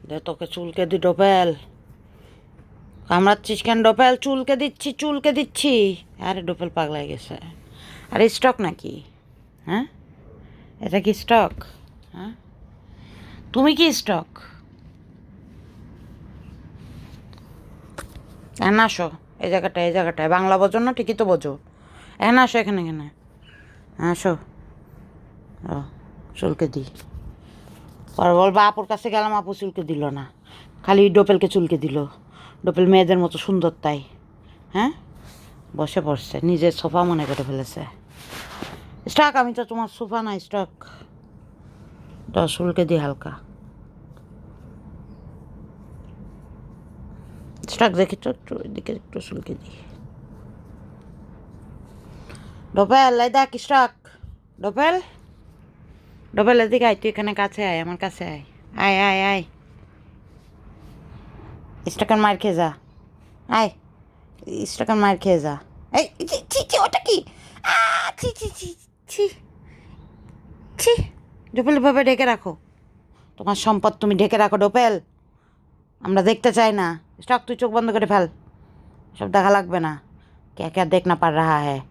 দে তোকে চুলকে দি ডোপেল, কামড়াচ্ছিস কেন ডোপেল? চুলকে দিচ্ছি। আরে ডোপেল পাগলা হয়ে গেছে। আরে স্টক নাকি? হ্যাঁ, এটা কি স্টক? হ্যাঁ, তুমি কি স্টক? এখানে আসো, এই জায়গাটায় বাংলা বোঝো না? ঠিকই তো বোঝো। এখানে আসো, এখানে আসো। ও, চুলকে দি। পরে বলবা আপুর কাছে গেলাম, আপু চুলকে দিল না, খালি ডোপেলকে চুলকে দিল। ডোপেল মেয়েদের মতো সুন্দর তাই। হ্যাঁ, বসে পড়ছে, নিজের সোফা মনে করে ফেলেছে। স্টক, আমি তো তোমার সোফা না, স্টক। চুলকে দি হালকা। স্টক দেখি তো একটু এদিকে, একটু চুলকে দি। ডোপেল এই দেখ স্টক। ডোপেল, ডোপেল এদিকে আয়, তুই এখানে কাছে আয়, আমার কাছে আয়। আয়। স্টকের মার খেয়ে যা। আয়, স্টকের মার খেয়ে যা। এই ছি, ওটা কি? ছি ছি ছি ছি ছি। ডোপেল ভাবে ঢেকে রাখো, তোমার সম্পদ তুমি ঢেকে রাখো ডোপেল, আমরা দেখতে চাই না। স্টক, তুই চোখ বন্ধ করে ফেল, সব দেখা লাগবে না। কে কে দেখ না পার রাহা হ্যাঁ।